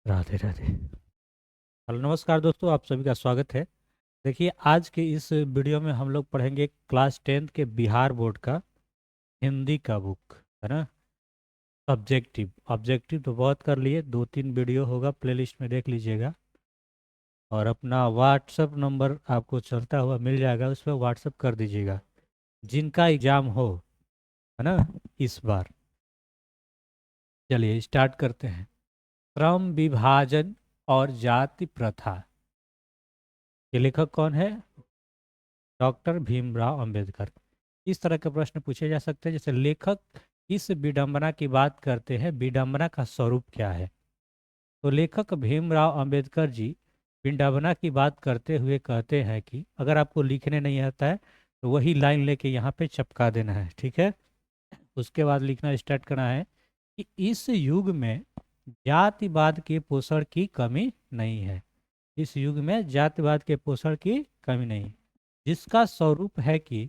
Radhe Radhe. Hello नमस्कार दोस्तों, आप सभी का स्वागत है। देखिए, आज के इस वीडियो में हम लोग पढ़ेंगे क्लास 10th के बिहार बोर्ड का हिंदी का बुक, है ना। सब्जेक्टिव ऑब्जेक्टिव तो बहुत कर लिए, 2-3 वीडियो होगा, प्लेलिस्ट में देख लीजिएगा। और अपना व्हाट्सअप नंबर आपको चलता हुआ मिल जाएगा, उस पर व्हाट्सअप कर दीजिएगा जिनका एग्ज़ाम हो, है ना, इस बार। चलिए स्टार्ट करते हैं। श्रम विभाजन और जाति प्रथा। ये लेखक कौन है? डॉक्टर भीमराव अंबेडकर। इस तरह के प्रश्न पूछे जा सकते हैं, जैसे लेखक इस विडंबना की बात करते हैं, विडंबना का स्वरूप क्या है। तो लेखक भीमराव अंबेडकर जी विडंबना की बात करते हुए कहते हैं कि अगर आपको लिखने नहीं आता है तो वही लाइन लेके यहाँ पे चिपका देना है, ठीक है। उसके बाद लिखना स्टार्ट करना है कि इस युग में जातिवाद के पोषण की कमी नहीं है। इस युग में जातिवाद के पोषण की कमी नहीं है, जिसका स्वरूप है कि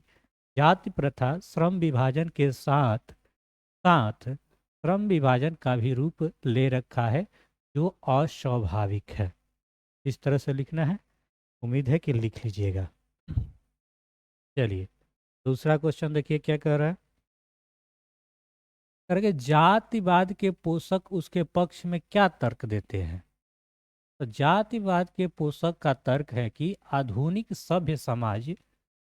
जाति प्रथा श्रम विभाजन के साथ साथ श्रम विभाजन का भी रूप ले रखा है, जो अस्वाभाविक है। इस तरह से लिखना है, उम्मीद है कि लिख लीजिएगा। चलिए दूसरा क्वेश्चन देखिए क्या कह रहा है। करके जातिवाद के पोषक उसके पक्ष में क्या तर्क देते हैं। तो जातिवाद के पोषक का तर्क है कि आधुनिक सभ्य समाज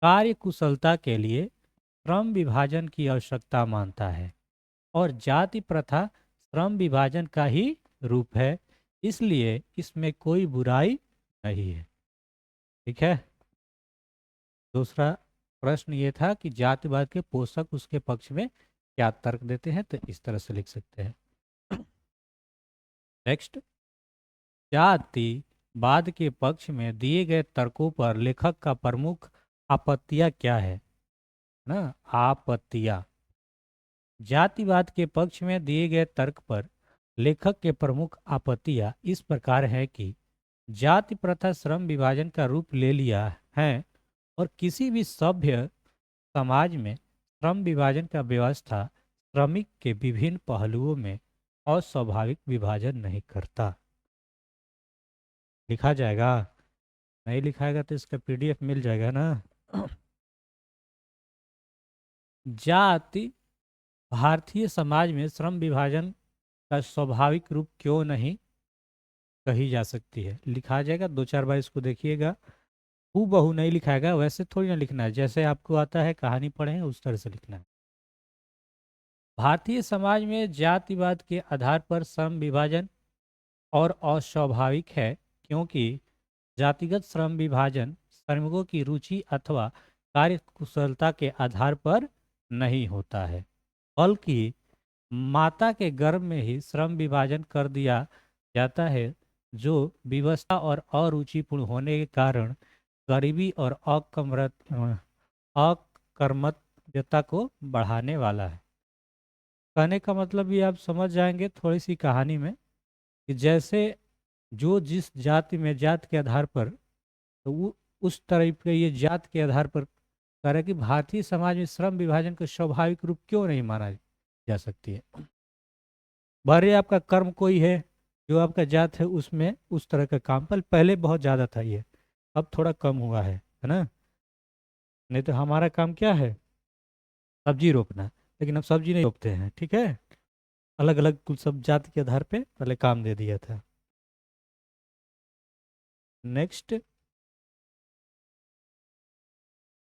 कार्य कुशलता के लिए श्रम विभाजन की आवश्यकता मानता है और जाति प्रथा श्रम विभाजन का ही रूप है, इसलिए इसमें कोई बुराई नहीं है। ठीक है। दूसरा प्रश्न ये था कि जातिवाद के पोषक उसके पक्ष में क्या तर्क देते हैं, तो इस तरह से लिख सकते हैं। नेक्स्ट, जातिवाद के पक्ष में दिए गए तर्कों पर लेखक का प्रमुख आपत्तियां क्या है ना। आपत्तियां। जातिवाद के पक्ष में दिए गए तर्क पर लेखक के प्रमुख आपत्तियां इस प्रकार है कि जाति प्रथा श्रम विभाजन का रूप ले लिया है और किसी भी सभ्य समाज में श्रम विभाजन का व्यवस्था श्रमिक के विभिन्न पहलुओं में अस्वाभाविक विभाजन नहीं करता। लिखा जाएगा, नहीं लिखाएगा तो इसका पीडीएफ मिल जाएगा ना। जाति भारतीय समाज में श्रम विभाजन का स्वाभाविक रूप क्यों नहीं कही जा सकती है। लिखा जाएगा, 2-4 बार इसको देखिएगा। हूबहू नहीं लिखाएगा, वैसे थोड़ी ना लिखना है, जैसे आपको आता है कहानी पढ़ें उस तरह से लिखना है। भारतीय समाज में जातिवाद के आधार पर श्रम विभाजन और अस्वाभाविक है, क्योंकि जातिगत श्रम विभाजन श्रमिकों की रुचि अथवा कार्य कुशलता के आधार पर नहीं होता है, बल्कि माता के गर्भ में ही श्रम विभाजन कर दिया जाता है, जो विवशता और अरुचिपूर्ण होने के कारण गरीबी और अकर्मण्यता को बढ़ाने वाला है। कहने का मतलब भी आप समझ जाएंगे थोड़ी सी कहानी में, कि जैसे जो जिस जाति में जात के आधार पर, तो वो उस तरह के ये जात के आधार पर कह रहा है कि भारतीय समाज में श्रम विभाजन को स्वाभाविक रूप क्यों नहीं माना जा सकती है। भले आपका कर्म कोई है, जो आपका जात है, उसमें उस तरह का काम पहले बहुत ज़्यादा था, ये अब थोड़ा कम हुआ है ना। नहीं तो हमारा काम क्या है, सब्जी रोपना, लेकिन अब सब्जी नहीं रोपते हैं, ठीक है। अलग अलग कुल सब जाति के आधार पे पहले काम दे दिया था। नेक्स्ट,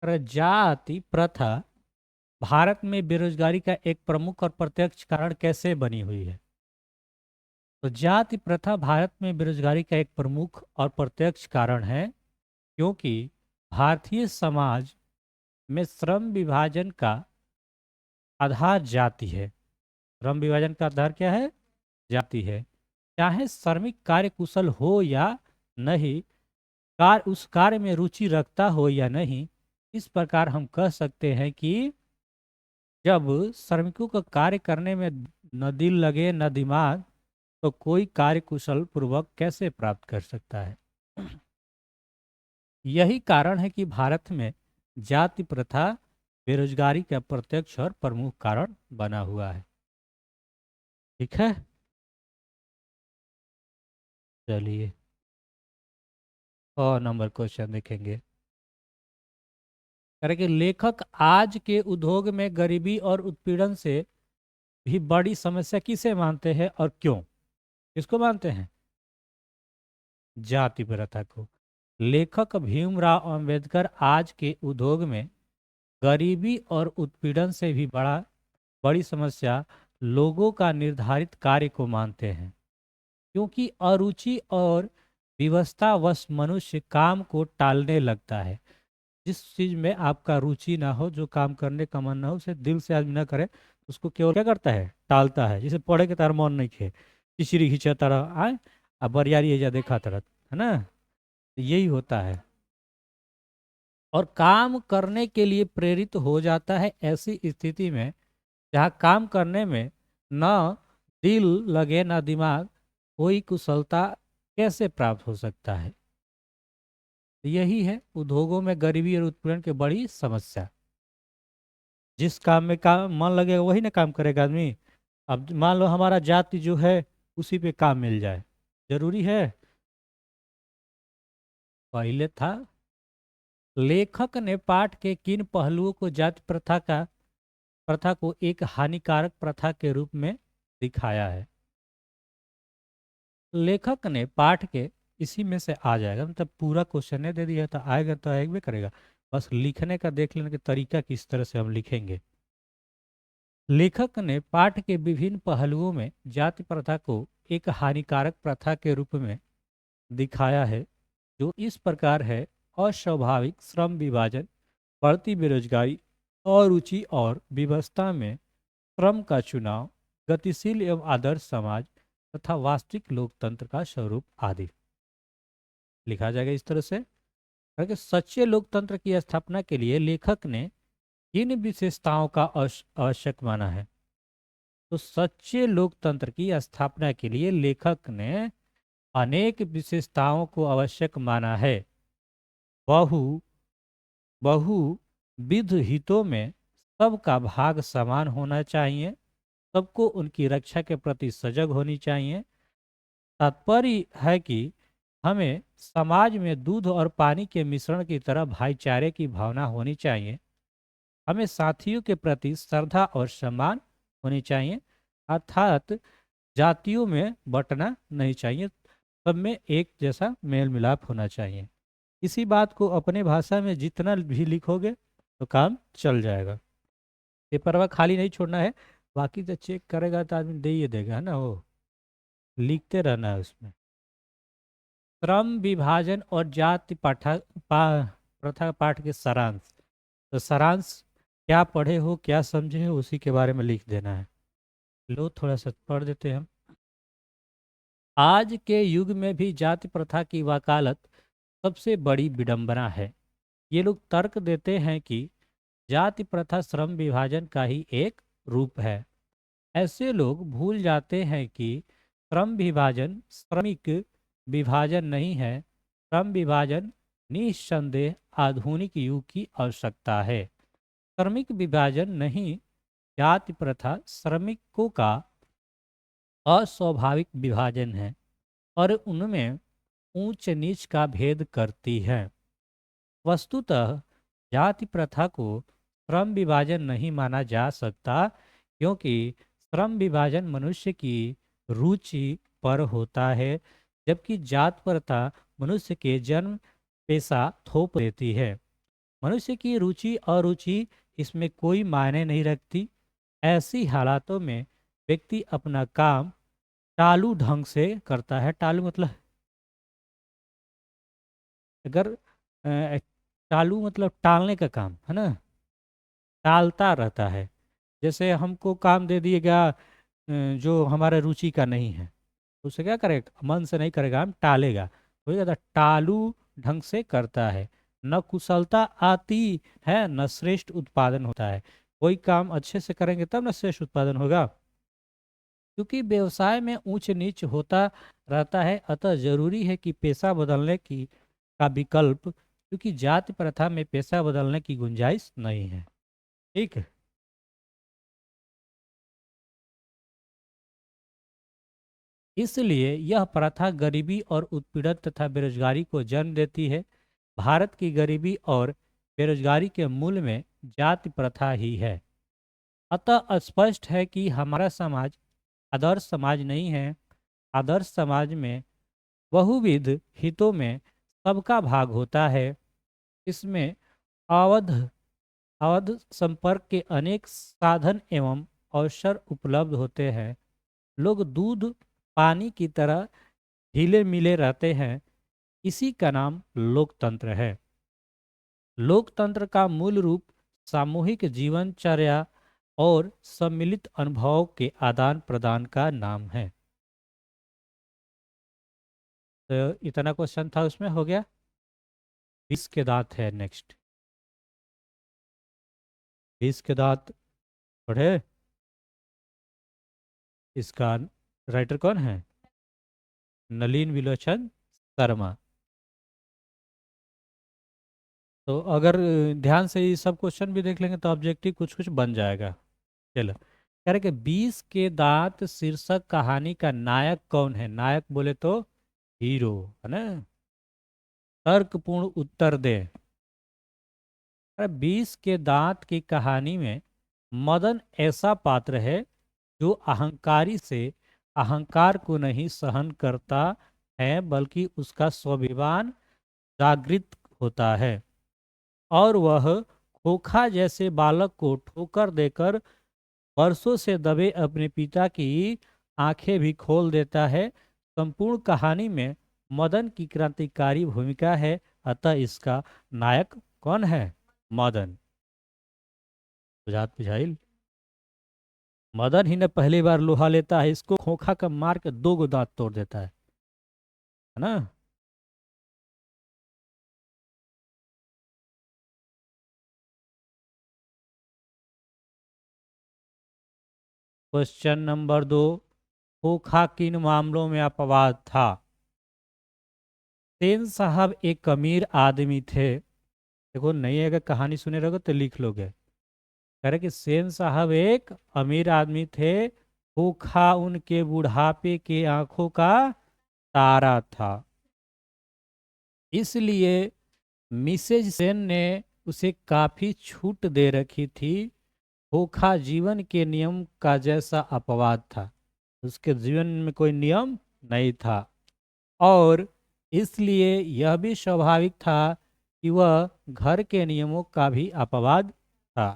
जाति प्रथा भारत में बेरोजगारी का एक प्रमुख और प्रत्यक्ष कारण कैसे बनी हुई है। तो जाति प्रथा भारत में बेरोजगारी का एक प्रमुख और प्रत्यक्ष कारण है, क्योंकि भारतीय समाज में श्रम विभाजन का आधार जाति है। श्रम विभाजन का आधार क्या है, जाति है। चाहे श्रमिक कार्य कुशल हो या नहीं, उस कार्य में रुचि रखता हो या नहीं, इस प्रकार हम कह सकते हैं कि जब श्रमिकों को कार्य करने में न दिल लगे न दिमाग, तो कोई कार्य कुशल पूर्वक कैसे प्राप्त कर सकता है। यही कारण है कि भारत में जाति प्रथा बेरोजगारी का प्रत्यक्ष और प्रमुख कारण बना हुआ है। ठीक है। चलिए और नंबर क्वेश्चन देखेंगे। कह रहे कि लेखक आज के उद्योग में गरीबी और उत्पीड़न से भी बड़ी समस्या किसे मानते हैं और क्यों? किसको मानते हैं? जाति प्रथा को। लेखक भीमराव अंबेडकर आज के उद्योग में गरीबी और उत्पीड़न से भी बड़ी समस्या लोगों का निर्धारित कार्य को मानते हैं, क्योंकि अरुचि और विवशतावश मनुष्य काम को टालने लगता है। जिस चीज में आपका रुचि ना हो, जो काम करने का मन ना हो, उसे दिल से आदमी ना करे, उसको केवल क्या करता है? टालता है। जैसे पढ़े के तार मन नहीं खे, खिचड़ी खींचा तरह आए, अब बरियारी एजा देखा तरह, है ना? तो यही होता है। और काम करने के लिए प्रेरित हो जाता है ऐसी स्थिति में जहाँ काम करने में न दिल लगे न दिमाग, कोई कुशलता कैसे प्राप्त हो सकता है? यही है उद्योगों में गरीबी और उत्पीड़न की बड़ी समस्या। जिस काम में काम मन लगेगा वही ना काम करेगा आदमी। अब मान लो हमारा जाति जो है उसी पे काम मिल जाए, जरूरी है? पहले था। लेखक ने पाठ के किन पहलुओं को जाति प्रथा को एक हानिकारक प्रथा के रूप में दिखाया है? लेखक ने पाठ के, इसी में से आ जाएगा, मतलब पूरा क्वेश्चन ने दे दिया तो आएगा तो आएगा करेगा। बस लिखने का देख लेने का तरीका किस तरह से हम लिखेंगे। लेखक ने पाठ के विभिन्न पहलुओं में जाति प्रथा को एक हानिकारक प्रथा के रूप में दिखाया है, जो इस प्रकार है: अस्वाभाविक श्रम विभाजन, बढ़ती बेरोजगारी, अरुचि और विवशता में श्रम का चुनाव, गतिशील एवं आदर्श समाज तथा वास्तविक लोकतंत्र का स्वरूप आदि। लिखा जाएगा इस तरह से कि सच्चे लोकतंत्र की स्थापना के लिए लेखक ने किन विशेषताओं का आवश्यक माना है? तो सच्चे लोकतंत्र की स्थापना के लिए लेखक ने अनेक विशेषताओं को आवश्यक माना है। बहु बहुविध हितों में सबका भाग समान होना चाहिए, सबको उनकी रक्षा के प्रति सजग होनी चाहिए। तात्पर्य है कि हमें समाज में दूध और पानी के मिश्रण की तरह भाईचारे की भावना होनी चाहिए। हमें साथियों के प्रति श्रद्धा और सम्मान होनी चाहिए, अर्थात जातियों में बंटना नहीं चाहिए, सब में एक जैसा मेल मिलाप होना चाहिए। इसी बात को अपने भाषा में जितना भी लिखोगे तो काम चल जाएगा। पेपरवा खाली नहीं छोड़ना है, बाकी तो चेक करेगा तो आदमी दे ही देगा, है ना? वो लिखते रहना है उसमें। श्रम विभाजन और जाति प्रथा पाठ के सारांश। तो सारांश क्या पढ़े हो, क्या समझे हो, उसी के बारे में लिख देना है। लो थोड़ा सा पढ़ देते हैं हम। आज के युग में भी जाति प्रथा की वकालत सबसे बड़ी विडंबना है। ये लोग तर्क देते हैं कि जाति प्रथा श्रम विभाजन का ही एक रूप है। ऐसे लोग भूल जाते हैं कि श्रम विभाजन श्रमिक विभाजन नहीं है। श्रम विभाजन निस्संदेह आधुनिक युग की आवश्यकता है। श्रमिक विभाजन नहीं, जाति प्रथा श्रमिकों का अस्वाभाविक विभाजन है और उनमें ऊंच नीच का भेद करती है। वस्तुतः जाति प्रथा को श्रम विभाजन नहीं माना जा सकता, क्योंकि श्रम विभाजन मनुष्य की रुचि पर होता है, जबकि जात प्रथा मनुष्य के जन्म पेशा थोप देती है। मनुष्य की रुचि और रुचि इसमें कोई मायने नहीं रखती। ऐसी हालातों में व्यक्ति अपना काम टालू ढंग से करता है। टालू मतलब, अगर टालू मतलब टालने का काम है ना, टालता रहता है। जैसे हमको काम दे दिएगा जो हमारे रुचि का नहीं है, तो उसे क्या करेगा? मन से नहीं करेगा, हम टालेगा, तो ज़्यादा टालू ढंग से करता है। न कुशलता आती है, न श्रेष्ठ उत्पादन होता है। कोई काम अच्छे से करेंगे तब न श्रेष्ठ उत्पादन होगा। क्योंकि व्यवसाय में ऊंच नीच होता रहता है, अतः जरूरी है कि पेशा बदलने की का विकल्प, क्योंकि जाति प्रथा में पेशा बदलने की गुंजाइश नहीं है। ठीक है। इसलिए यह प्रथा गरीबी और उत्पीड़न तथा बेरोजगारी को जन्म देती है। भारत की गरीबी और बेरोजगारी के मूल में जाति प्रथा ही है। अतः स्पष्ट है कि हमारा समाज आदर्श समाज नहीं है। आदर्श समाज में बहुविध हितों में सबका भाग होता है। इसमें अवध अवध संपर्क के अनेक साधन एवं अवसर उपलब्ध होते हैं। लोग दूध पानी की तरह ढीले मिले रहते हैं। इसी का नाम लोकतंत्र है। लोकतंत्र का मूल रूप सामूहिक जीवनचर्या और सम्मिलित अनुभव के आदान प्रदान का नाम है। तो इतना क्वेश्चन था, उसमें हो गया। 20 के दांत है नेक्स्ट। 20 के दांत पढ़े। इसका राइटर कौन है? नलिन विलोचन शर्मा। तो अगर ध्यान से ये सब क्वेश्चन भी देख लेंगे तो ऑब्जेक्टिव कुछ कुछ बन जाएगा। चलो, कह रहे कि 20 के दांत शीर्षक कहानी का नायक कौन है? नायक बोले तो हीरो, है ना। तर्कपूर्ण उत्तर दे। अरे 20 के दांत की कहानी में मदन ऐसा पात्र है जो अहंकारी से अहंकार को नहीं सहन करता है, बल्कि उसका स्वाभिमान जागृत होता है और वह खोखा जैसे बालक को ठोकर देकर वर्षों से दबे अपने पिता की आंखें भी खोल देता है। संपूर्ण कहानी में मदन की क्रांतिकारी भूमिका है। अतः इसका नायक कौन है? मदन। बुझात बुझाइल। मदन ही ने पहली बार लोहा लेता है, इसको खोखा का मार के 2 दांत तोड़ देता है ना। क्वेश्चन नंबर 2, खोखा किन मामलों में अपवाद था? सेन साहब एक अमीर आदमी थे। देखो, नहीं अगर कहानी सुने रहोगे तो लिख लोगे। कह रहे कि सेन साहब एक अमीर आदमी थे। खोखा उनके बुढ़ापे के आंखों का तारा था। इसलिए मिसेज सेन ने उसे काफी छूट दे रखी थी। खोखा जीवन के नियम का जैसा अपवाद था। उसके जीवन में कोई नियम नहीं था और इसलिए यह भी स्वाभाविक था कि वह घर के नियमों का भी अपवाद था।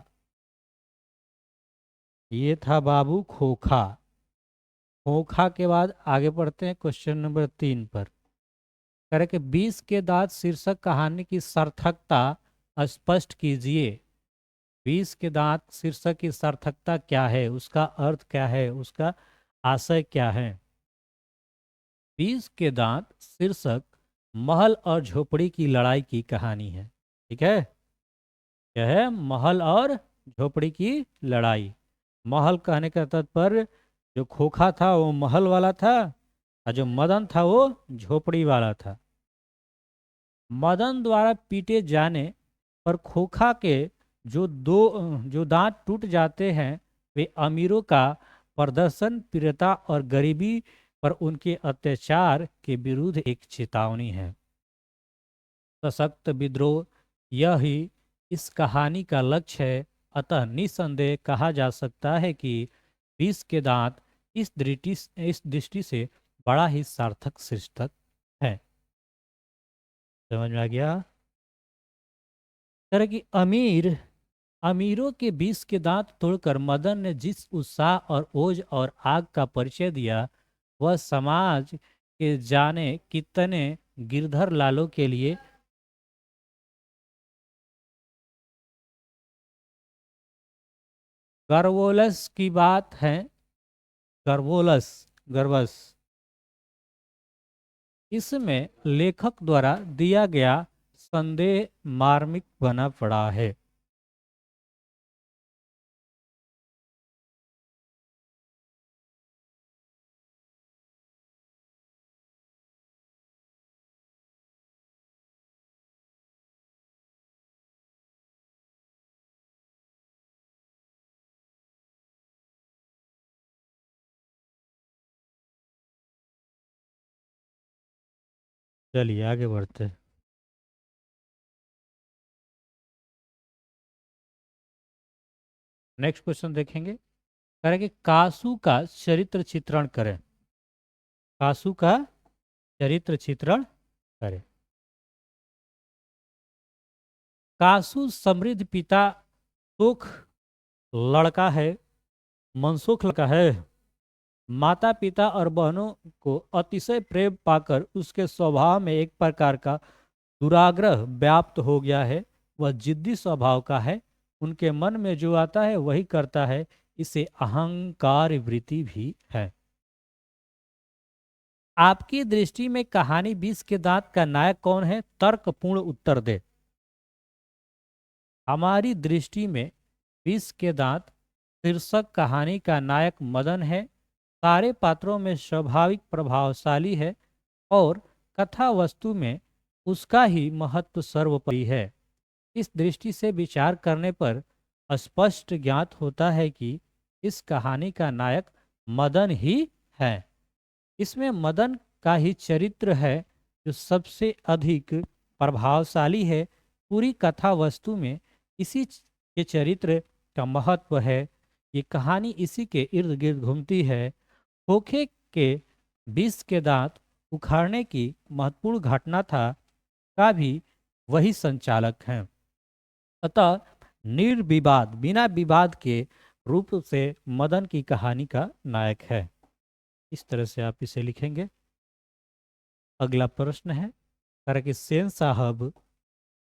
ये था बाबू खोखा। खोखा के बाद आगे बढ़ते हैं क्वेश्चन नंबर 3 पर। करें कि 20 के दांत शीर्षक कहानी की सार्थकता स्पष्ट कीजिए। 20 के दांत शीर्षक की सार्थकता क्या है, उसका अर्थ क्या है, उसका आशय क्या है? 20 के दांत शीर्षक महल और झोपड़ी की लड़ाई की कहानी है। ठीक है। यह है महल और झोपड़ी की लड़ाई। महल कहने का तात्पर्य जो खोखा था वो महल वाला था और जो मदन था वो झोपड़ी वाला था। मदन द्वारा पीटे जाने पर खोखा के जो दांत टूट जाते हैं वे अमीरों का प्रदर्शन प्रियता और गरीबी पर उनके अत्याचार के विरुद्ध एक चेतावनी है। सशक्त विद्रोह यह ही इस कहानी का लक्ष्य है। अतः निसंदेह कहा जा सकता है कि 20 के दांत इस दृष्टि से बड़ा ही सार्थक शीर्षक है। समझ में आ गया? तरह की अमीरों के 20 के दांत तोड़कर मदन ने जिस उत्साह और ओज और आग का परिचय दिया वह समाज के जाने कितने गिरधर लालों के लिए गर्वोल्लास की बात है। गर्वोल्लास, गर्वस। इसमें लेखक द्वारा दिया गया संदेह मार्मिक बना पड़ा है। चलिए आगे बढ़ते हैं। नेक्स्ट क्वेश्चन देखेंगे। कह रहे कि कासू का चरित्र चित्रण करें। कासू का चरित्र चित्रण करें। कासू समृद्ध पिता सुख लड़का है, मनसुख लड़का है। माता पिता और बहनों को अतिशय प्रेम पाकर उसके स्वभाव में एक प्रकार का दुराग्रह व्याप्त हो गया है। वह जिद्दी स्वभाव का है, उनके मन में जो आता है वही करता है। इसे अहंकार वृत्ति भी है। आपकी दृष्टि में कहानी 20 के दांत का नायक कौन है? तर्कपूर्ण उत्तर दे। हमारी दृष्टि में 20 के दांत शीर्षक कहानी का नायक मदन है। सारे पात्रों में स्वाभाविक प्रभावशाली है और कथा वस्तु में उसका ही महत्व सर्वोपरि है। इस दृष्टि से विचार करने पर स्पष्ट ज्ञात होता है कि इस कहानी का नायक मदन ही है। इसमें मदन का ही चरित्र है जो सबसे अधिक प्रभावशाली है। पूरी कथा वस्तु में इसी के चरित्र का महत्व है। ये कहानी इसी के इर्द गिर्द घूमती है। खोखे के 20 के दांत उखाड़ने की महत्वपूर्ण घटना था का भी वही संचालक हैं। अतः निर्विवाद बिना विवाद के रूप से मदन की कहानी का नायक है। इस तरह से आप इसे लिखेंगे। अगला प्रश्न है कर कि सेन साहब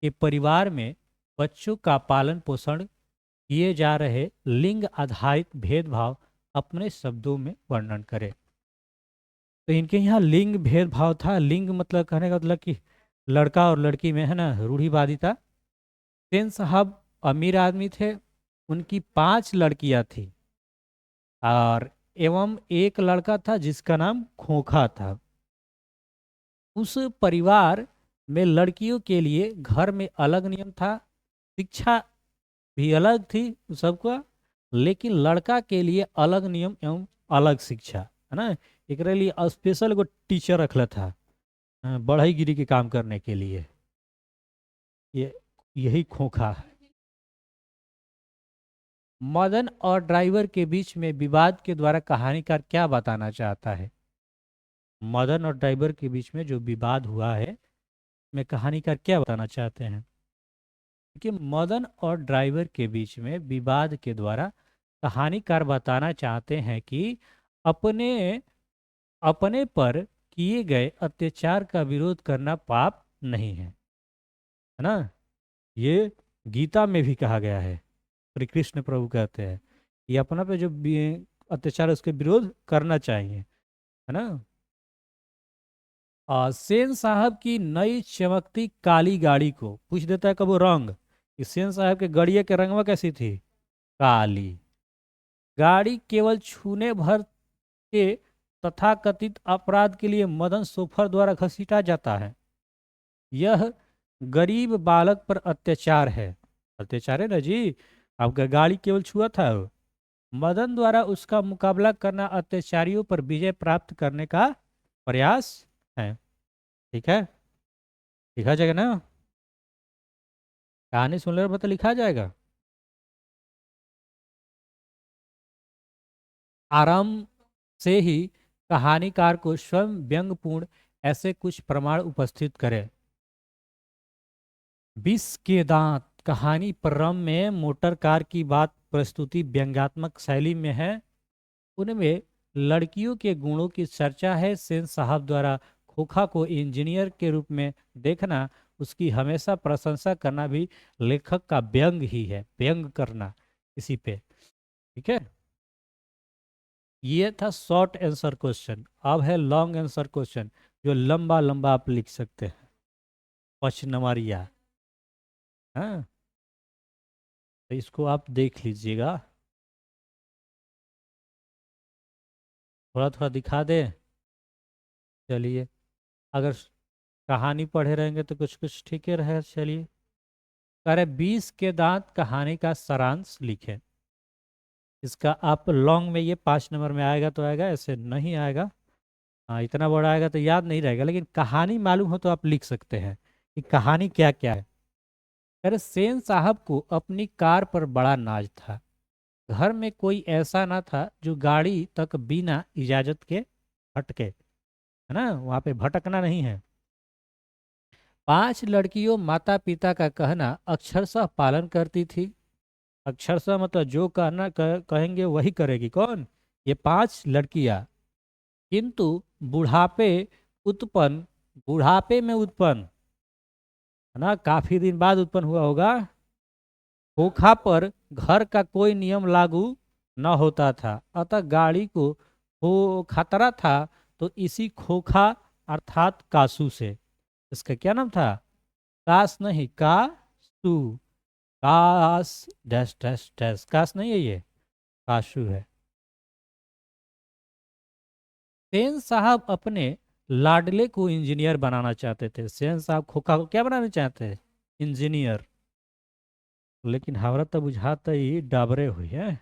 के परिवार में बच्चों का पालन पोषण किए जा रहे लिंग आधारित भेदभाव अपने शब्दों में वर्णन करें। तो इनके यहाँ लिंग भेदभाव था। लिंग मतलब कहने का मतलब कि लड़का और लड़की में है ना रूढ़िवादिता। सेन साहब अमीर आदमी थे। उनकी 5 लड़कियां थी और एवं एक लड़का था जिसका नाम खोखा था। उस परिवार में लड़कियों के लिए घर में अलग नियम था, शिक्षा भी अलग थी सबका, लेकिन लड़का के लिए अलग नियम एवं अलग शिक्षा है ना। एक लिए स्पेशल एगो टीचर रखला था बढ़ई गिरी के काम करने के लिए। ये यही खोखा है। मदन और ड्राइवर के बीच में विवाद के द्वारा कहानीकार क्या बताना चाहता है? मदन और ड्राइवर के बीच में जो विवाद हुआ है में कहानीकार क्या बताना चाहते हैं? कि मदन और ड्राइवर के बीच में विवाद के द्वारा कहानीकार बताना चाहते हैं कि अपने अपने पर किए गए अत्याचार का विरोध करना पाप नहीं है ना। ये गीता में भी कहा गया है। श्री कृष्ण प्रभु कहते हैं ये अपना पे जो अत्याचार है उसके विरोध करना चाहिए है ना। सेन साहब की नई चमकती काली गाड़ी को पूछ देता है कब वो रंग। इस सेन साहब के गड़िया के रंगवा कैसी थी? काली। गाड़ी केवल छूने भर के तथाकथित अपराध के लिए मदन सोफर द्वारा घसीटा जाता है। यह गरीब बालक पर अत्याचार है। अत्याचार है ना जी। आपका गाड़ी केवल छुआ था। मदन द्वारा उसका मुकाबला करना अत्याचारियों पर विजय प्राप्त करने का प्रयास है। ठीक है, लिखा जाएगा ना। कहानी सुन ले मतलब लिखा जाएगा। आरंभ से ही कहानीकार को स्वयं व्यंग्यपूर्ण ऐसे कुछ प्रमाण उपस्थित करें। 20 के दांत कहानी प्रारंभ में मोटर कार की बात प्रस्तुति व्यंग्यात्मक शैली में है। उनमें लड़कियों के गुणों की चर्चा है। सेन साहब द्वारा खोखा को इंजीनियर के रूप में देखना, उसकी हमेशा प्रशंसा करना भी लेखक का व्यंग ही है। व्यंग करना इसी पे। ठीक है, ये था शॉर्ट आंसर क्वेश्चन। अब है लॉन्ग आंसर क्वेश्चन जो लंबा लंबा आप लिख सकते हैं। 5 नंबरिया। हाँ, तो इसको आप देख लीजिएगा। थोड़ा थोड़ा दिखा दे। चलिए, अगर कहानी पढ़े रहेंगे तो कुछ कुछ ठीक ही रहे। चलिए, कह रहे 20 के दांत कहानी का सारांश लिखे। इसका आप लॉन्ग में ये 5 नंबर में आएगा तो आएगा, ऐसे नहीं आएगा। हाँ, इतना बड़ा आएगा तो याद नहीं रहेगा, लेकिन कहानी मालूम हो तो आप लिख सकते हैं कि कहानी क्या क्या है। अरे सेन साहब को अपनी कार पर बड़ा नाज था। घर में कोई ऐसा ना था जो गाड़ी तक बिना इजाजत के भटके, है ना, वहाँ पे भटकना नहीं है। 5 लड़कियों माता पिता का कहना अक्षरशः पालन करती थी। अक्षरशः मतलब जो कहेंगे वही करेगी। कौन? ये 5 लड़कियां। किंतु बुढ़ापे उत्पन्न बुढ़ापे में उत्पन्न, है ना, काफी दिन बाद उत्पन्न हुआ होगा, खोखा पर घर का कोई नियम लागू न होता था। अतः गाड़ी को हो खतरा था तो इसी खोखा अर्थात कासू से। इसका क्या नाम था? कास नहीं, कासू। कास डैश डैश डैश, कास नहीं है ये, कासू है। सेन साहब अपने लाडले को इंजीनियर बनाना चाहते थे। सेन साहब खोखा को क्या बनाना चाहते हैं? इंजीनियर। लेकिन हमारा तो बुझाता ही डाबरे हुई है।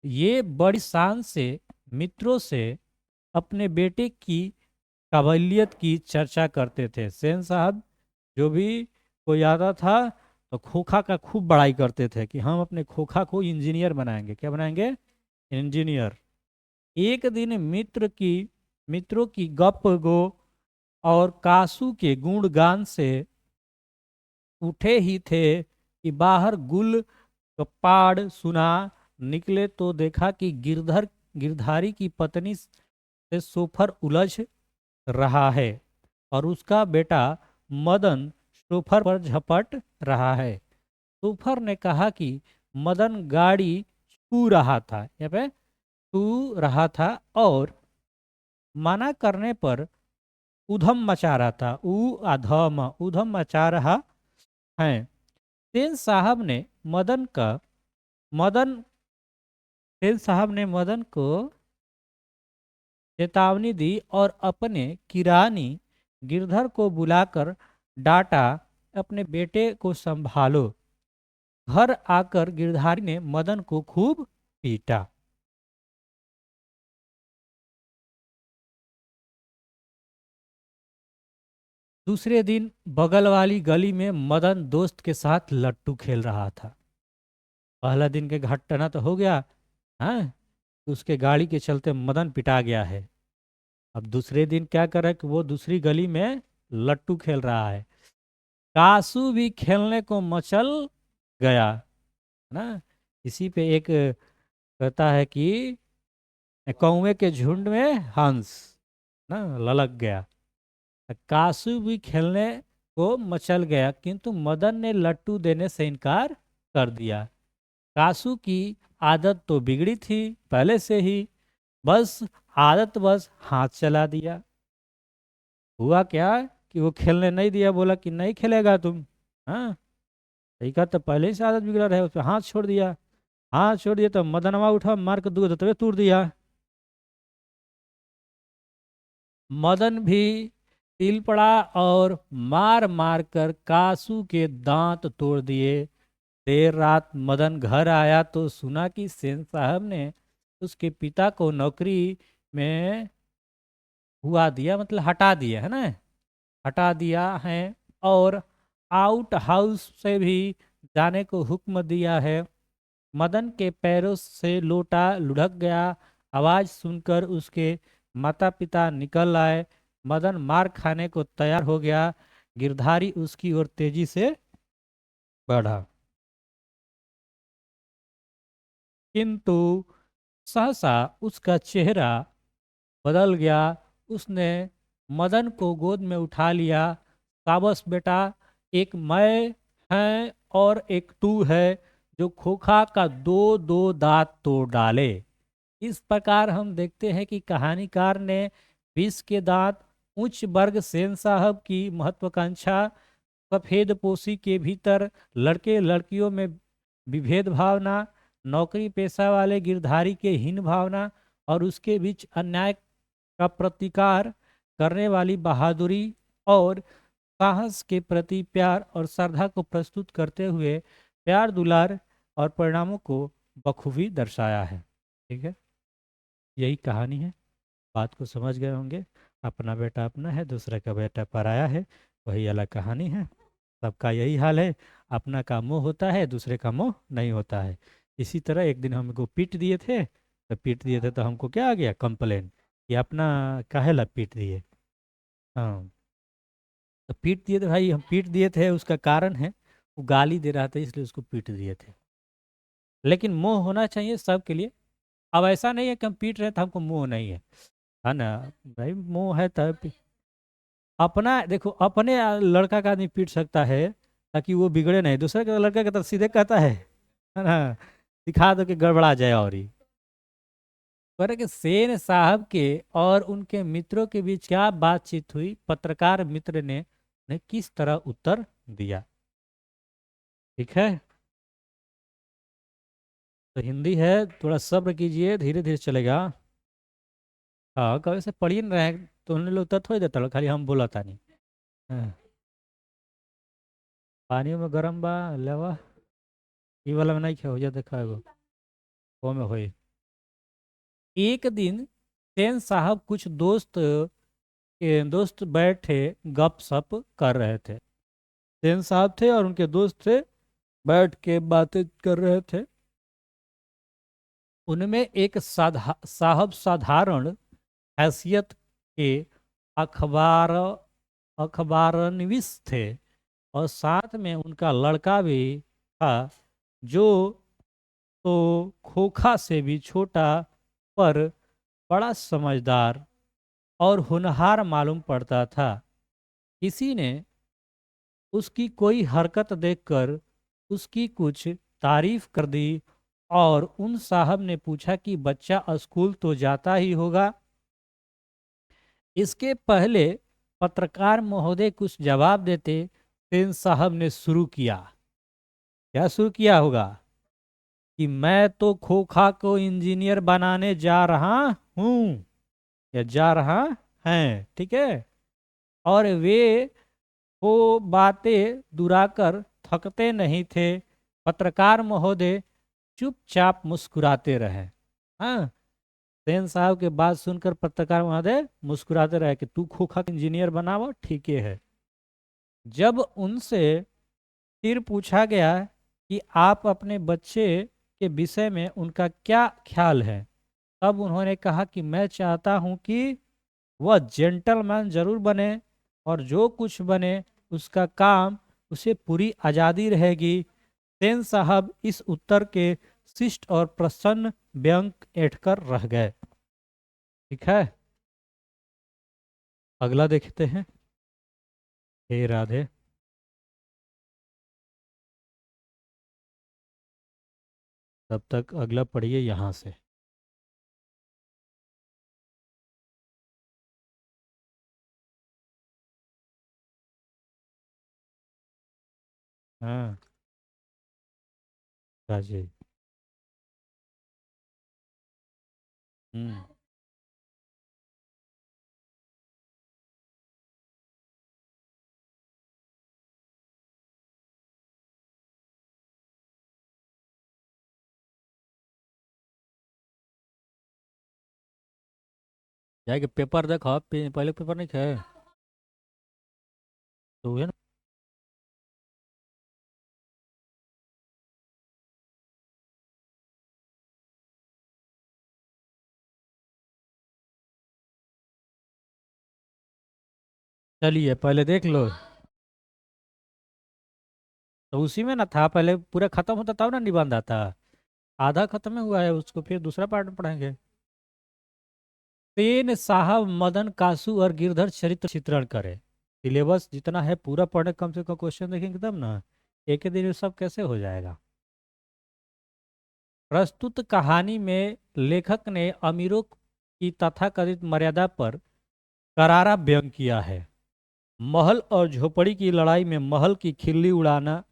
ये बड़ी शान से मित्रों से अपने बेटे की काबिलियत की चर्चा करते थे। सेन साहब जो भी कोई आता था तो खोखा का खूब बड़ाई करते थे कि हम अपने खोखा को इंजीनियर बनाएंगे। क्या बनाएंगे? इंजीनियर। एक दिन मित्रों की गप गो और कासू के गुणगान से उठे ही थे कि बाहर गुल कपाड़ सुना निकले तो देखा कि गिरधारी की पत्नी से सोफर उलझ रहा है और उसका बेटा मदन सोफर पर झपट रहा है। सोफर ने कहा कि मदन गाड़ी छू रहा था, यहाँ पे छू रहा था, और मना करने पर उधम मचा रहा था। अधम उधम मचा रहा है। सेन साहब ने मदन सेन साहब ने मदन को चेतावनी दी और अपने किरानी गिरधर को बुलाकर डांटा, अपने बेटे को संभालो। घर आकर गिरधारी ने मदन को खूब पीटा। दूसरे दिन बगल वाली गली में मदन दोस्त के साथ लट्टू खेल रहा था। पहला दिन के घटना तो हो गया, हाँ, उसके गाड़ी के चलते मदन पिटा गया है। अब दूसरे दिन क्या कर रहा है कि वो दूसरी गली में लट्टू खेल रहा है। कासू भी खेलने को मचल गया, है ना। इसी पे एक कहता है कि कौवे के झुंड में हंस ना ललक गया। कासू भी खेलने को मचल गया, किंतु मदन ने लट्टू देने से इनकार कर दिया। कासू की आदत तो बिगड़ी थी पहले से ही, बस आदत बस हाथ चला दिया। हुआ क्या कि वो खेलने नहीं दिया, बोला कि नहीं खेलेगा तुम। हाँ, सही कहा, तो पहले से आदत बिगड़ा रहे, उस पर हाथ छोड़ दिया। हाथ छोड़ दिया तो मदनवा उठा, मार के दूध तबे तोड़ दिया। मदन भी तिल पड़ा और मार मार कर कासू के दांत तोड़ दिए। देर रात मदन घर आया तो सुना कि सेन साहब ने उसके पिता को नौकरी में हुआ दिया, मतलब हटा दिया है ना, हटा दिया है, और आउट हाउस से भी जाने को हुक्म दिया है। मदन के पैरों से लोटा लुढ़क गया। आवाज सुनकर उसके माता पिता निकल आए। मदन मार खाने को तैयार हो गया। गिरधारी उसकी ओर तेजी से बढ़ा, किंतु सहसा उसका चेहरा बदल गया। उसने मदन को गोद में उठा लिया। साबस बेटा, एक मैं है और एक तू है जो खोखा का दो दो दांत तोड़ डाले। इस प्रकार हम देखते हैं कि कहानीकार ने विष के दांत, उच्च वर्ग सेन साहब की महत्वाकांक्षा, सफेद पोशी के भीतर लड़के लड़कियों में विभेद भावना, नौकरी पेशा वाले गिरधारी के हीन भावना और उसके बीच अन्याय का प्रतिकार करने वाली बहादुरी और साहस के प्रति प्यार और श्रद्धा को प्रस्तुत करते हुए प्यार दुलार और परिणामों को बखूबी दर्शाया है। ठीक है, यही कहानी है। बात को समझ गए होंगे। अपना बेटा अपना है, दूसरे का बेटा पराया है, वही अलग कहानी है। सबका यही हाल है, अपना का मोह होता है, दूसरे का मोह नहीं होता है। इसी तरह एक दिन हमको पीट दिए थे, तो हमको क्या आ गया, कंप्लेन कि अपना काहे ला पीट दिए। हाँ, तो पीट दिए थे भाई, हम पीट दिए थे, उसका कारण है वो गाली दे रहा था इसलिए उसको पीट दिए थे। लेकिन मोह होना चाहिए सबके लिए। अब ऐसा नहीं है कि हम पीट रहे हैं तो हमको मोह नहीं है ना। भाई मोह है तब। अपना देखो, अपने लड़का का आदमी पीट सकता है ताकि वो बिगड़े नहीं, दूसरे के लड़का के तरफ सीधे कहता है ना, दिखा दो कि गड़बड़ा जाए। और ही पर कि सेन साहब के और उनके मित्रों के बीच क्या बातचीत हुई, पत्रकार मित्र ने किस तरह उत्तर दिया। ठीक है, तो हिंदी है, थोड़ा सब्र कीजिए, धीरे धीरे चलेगा। हाँ, कभी से पढ़ी नहीं रहे तो उन्हें लोग उत्तर थोड़ी देता, खाली हम बोला था नहीं। हाँ, पानी में गरम बा लेवा, ई वाला में नहीं हो जा देखा है वो में होई। एक दिन सेन साहब कुछ दोस्त बैठे गपशप कर रहे थे। सेन साहब थे और उनके दोस्त थे, बैठ के बातें कर रहे थे। उनमें एक साहब साधारण हैसियत के अखबार अखबारनविश थे, और साथ में उनका लड़का भी था, जो तो खोखा से भी छोटा पर बड़ा समझदार और होनहार मालूम पड़ता था। किसी ने उसकी कोई हरकत देखकर उसकी कुछ तारीफ कर दी, और उन साहब ने पूछा कि बच्चा स्कूल तो जाता ही होगा। इसके पहले पत्रकार महोदय कुछ जवाब देते, सेन साहब ने शुरू किया। क्या शुरू किया होगा कि मैं तो खोखा को इंजीनियर बनाने जा रहा हूँ, या जा रहा है, ठीक है। और वे वो बातें दुराकर थकते नहीं थे। पत्रकार महोदय चुपचाप मुस्कुराते रहे। हाँ, सेन साहब के बात सुनकर पत्रकार महोदय मुस्कुराते रहे कि तू खोखा इंजीनियर बनाओ, ठीक है। जब उनसे फिर पूछा गया कि आप अपने बच्चे के विषय में उनका क्या ख्याल है, तब उन्होंने कहा कि मैं चाहता हूं कि वह जेंटलमैन जरूर बने, और जो कुछ बने उसका काम उसे पूरी आज़ादी रहेगी। सेन साहब इस उत्तर के शिष्ट और प्रसन्न व्यंग ऐंठकर रह गए। ठीक है, अगला देखते हैं। हे राधे। तब तक अगला पढ़िए यहाँ से। हाँ, राजे। हम्म। जाके पेपर देखो, पहले पेपर नहीं खे तो है ना। चलिए पहले देख लो। तो उसी में ना था, पहले पूरा खत्म होता तब ना निबंध आता। आधा खत्म हुआ है, उसको फिर दूसरा पार्ट में पढ़ेंगे। सेन साहब मदन कासू और गिरधर चरित्र चित्रण करे। सिलेबस जितना है पूरा पढ़े, कम से कम क्वेश्चन देखेंगे तब ना, एक ही दिन में सब कैसे हो जाएगा। प्रस्तुत कहानी में लेखक ने अमीरों की तथाकथित मर्यादा पर करारा व्यंग किया है। महल और झोपड़ी की लड़ाई में महल की खिल्ली उड़ाना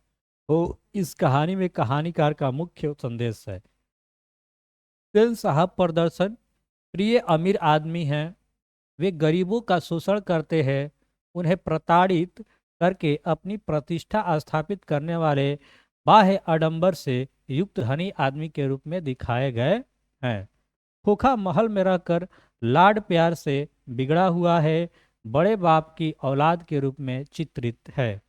हो इस कहानी में कहानीकार का मुख्य संदेश है। सेन साहब प्रदर्शन प्रिय अमीर आदमी हैं। वे गरीबों का शोषण करते हैं, उन्हें प्रताड़ित करके अपनी प्रतिष्ठा स्थापित करने वाले बाह्य आडंबर से युक्त धनी आदमी के रूप में दिखाए गए हैं। खोखा महल में रहकर लाड प्यार से बिगड़ा हुआ है, बड़े बाप की औलाद के रूप में चित्रित है।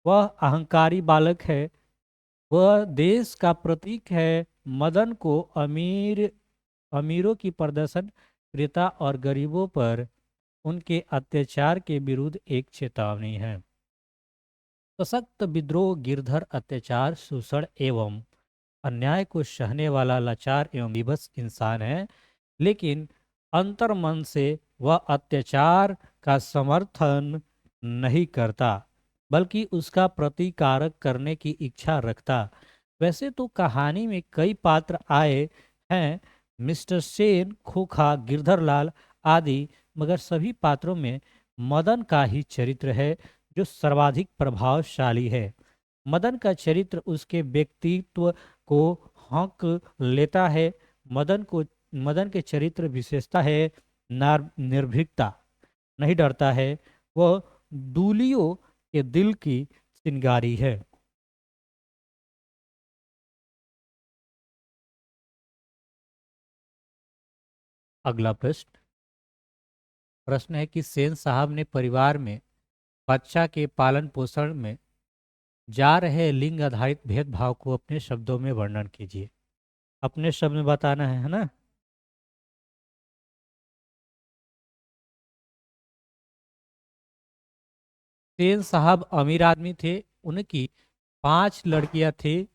वह अहंकारी बालक है, वह देश का प्रतीक है। मदन को अमीरों की प्रदर्शन प्रियता और गरीबों पर उनके अत्याचार के विरुद्ध एक चेतावनी है। सशक्त विद्रोह गिरधर अत्याचार शोषण एवं अन्याय को सहने वाला लाचार एवं विभत्स इंसान है, लेकिन अंतर्मन से वह अत्याचार का समर्थन नहीं करता, बल्कि उसका प्रतिकारक करने की इच्छा रखता। वैसे तो कहानी में कई पात्र आए हैं, मिस्टर सेन, खोखा, गिरधरलाल आदि, मगर सभी पात्रों में मदन का ही चरित्र है जो सर्वाधिक प्रभावशाली है। मदन का चरित्र उसके व्यक्तित्व को हक लेता है। मदन के चरित्र विशेषता है निर्भीकता, नहीं डरता है। वह दूलियों के दिल की चिंगारी है। अगला प्रश्न प्रश्न है कि सेन साहब ने परिवार में बच्चा के पालन पोषण में जा रहे लिंग आधारित भेदभाव को अपने शब्दों में वर्णन कीजिए। अपने शब्द में बताना है ना। सेन साहब अमीर आदमी थे, उनकी 5 लड़कियां थी।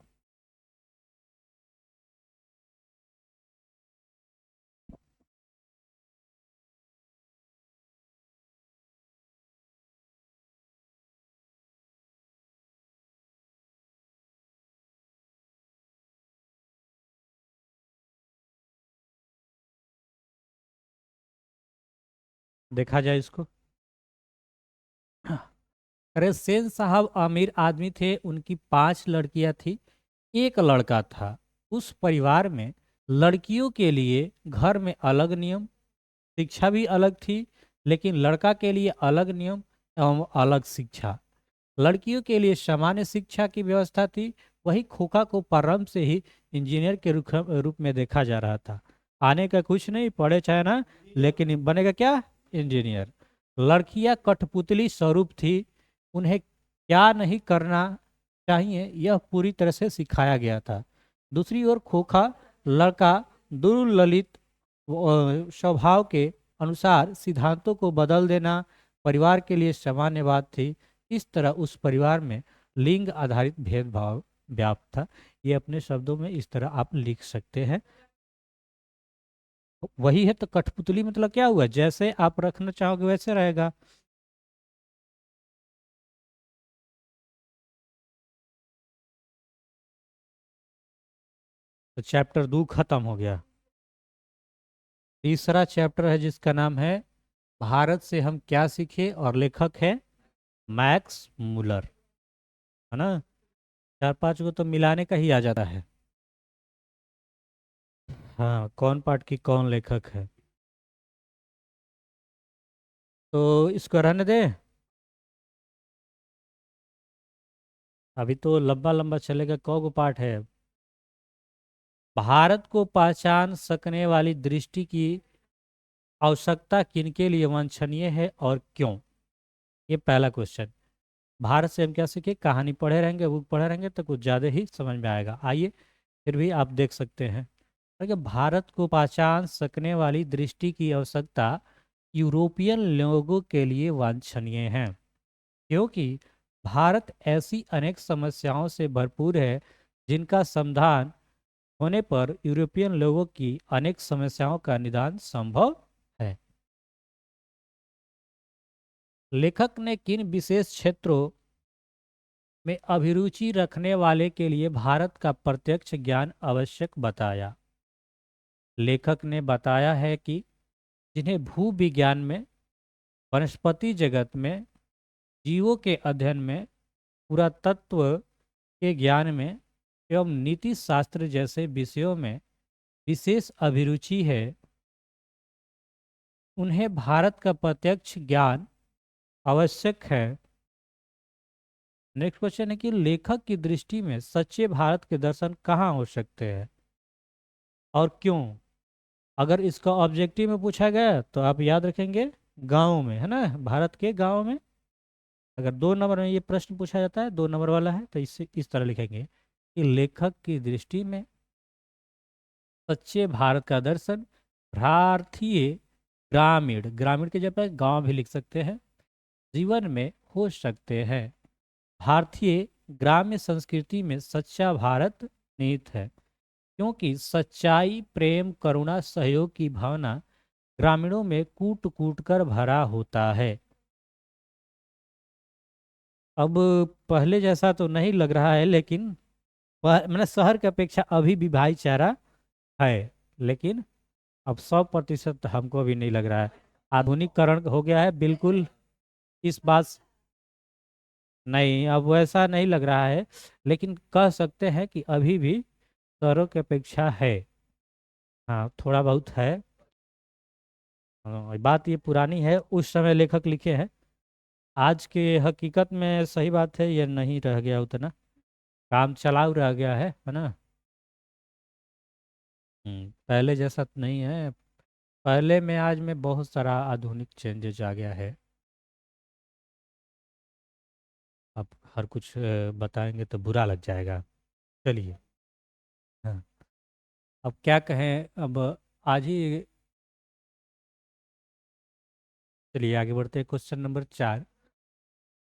देखा जाए इसको। अरे सेन साहब अमीर आदमी थे, उनकी 5 लड़कियां थी, एक लड़का था। उस परिवार में लड़कियों के लिए घर में अलग नियम, शिक्षा भी अलग थी, लेकिन लड़का के लिए अलग नियम एवं अलग शिक्षा। लड़कियों के लिए सामान्य शिक्षा की व्यवस्था थी। वही खोखा को प्रारंभ से ही इंजीनियर के रूप में देखा जा रहा था। आने का कुछ नहीं, पढ़े चाहे ना, लेकिन बनेगा क्या, इंजीनियर। लड़कियां कठपुतली स्वरूप थी, उन्हें क्या नहीं करना चाहिए यह पूरी तरह से सिखाया गया था। दूसरी ओर खोखा लड़का दुर्ललित स्वभाव के अनुसार सिद्धांतों को बदल देना परिवार के लिए सामान्य बात थी। इस तरह उस परिवार में लिंग आधारित भेदभाव व्याप्त था। ये अपने शब्दों में इस तरह आप लिख सकते हैं। वही है तो कठपुतली मतलब क्या हुआ, जैसे आप रखना चाहोगे वैसे रहेगा। तो चैप्टर 2 खत्म हो गया। तीसरा चैप्टर है जिसका नाम है भारत से हम क्या सीखे, और लेखक है मैक्स मुलर, है ना। 4-5 को तो मिलाने का ही आ जाता है। हाँ, कौन पाठ की कौन लेखक है। तो इसको रहने दे, अभी तो लंबा लंबा चलेगा। कौ पाठ है। भारत को पहचान सकने वाली दृष्टि की आवश्यकता किनके लिए वांछनीय है और क्यों, ये पहला क्वेश्चन। भारत से हम क्या सीखे, कहानी पढ़े रहेंगे, बुक पढ़े रहेंगे तो कुछ ज़्यादा ही समझ में आएगा। आइए फिर भी आप देख सकते हैं। देखिए, भारत को पहचान सकने वाली दृष्टि की आवश्यकता यूरोपियन लोगों के लिए वांछनीय है, क्योंकि भारत ऐसी अनेक समस्याओं से भरपूर है जिनका समाधान होने पर यूरोपियन लोगों की अनेक समस्याओं का निदान संभव है। लेखक ने किन विशेष क्षेत्रों में अभिरुचि रखने वाले के लिए भारत का प्रत्यक्ष ज्ञान आवश्यक बताया। लेखक ने बताया है कि जिन्हें भूविज्ञान में, वनस्पति जगत में, जीवों के अध्ययन में, पुरातत्व के ज्ञान में एवं नीति शास्त्र जैसे विषयों में विशेष अभिरुचि है, उन्हें भारत का प्रत्यक्ष ज्ञान आवश्यक है। नेक्स्ट क्वेश्चन है कि लेखक की दृष्टि में सच्चे भारत के दर्शन कहाँ हो सकते हैं और क्यों। अगर इसका ऑब्जेक्टिव में पूछा गया तो आप याद रखेंगे गाँव में, है ना, भारत के गाँव में। अगर 2 नंबर में ये प्रश्न पूछा जाता है, 2 नंबर वाला है, तो इससे इस तरह लिखेंगे कि लेखक की दृष्टि में सच्चे भारत का दर्शन भारतीय ग्रामीण, ग्रामीण के जगह गांव भी लिख सकते हैं, जीवन में हो सकते हैं। भारतीय ग्राम्य संस्कृति में सच्चा भारत निहित है, क्योंकि सच्चाई, प्रेम, करुणा, सहयोग की भावना ग्रामीणों में कूट कूट कर भरा होता है। अब पहले जैसा तो नहीं लग रहा है, लेकिन मैंने शहर की अपेक्षा अभी भी भाईचारा है, लेकिन अब 100% हमको भी नहीं लग रहा है। आधुनिकीकरण हो गया है बिल्कुल। इस बात नहीं, अब वैसा नहीं लग रहा है, लेकिन कह सकते हैं कि अभी भी शहरों की अपेक्षा है। हाँ, थोड़ा बहुत है। हाँ, बात ये पुरानी है, उस समय लेखक लिखे हैं। आज के हकीकत में सही बात है, ये नहीं रह गया उतना, काम चलाऊ रह गया है ना। पहले जैसा तो नहीं है। पहले में आज में बहुत सारा आधुनिक चेंजेस आ गया है। अब हर कुछ बताएंगे तो बुरा लग जाएगा। चलिए। हाँ, अब क्या कहें, अब आज ही चलिए आगे बढ़ते हैं। क्वेश्चन नंबर 4,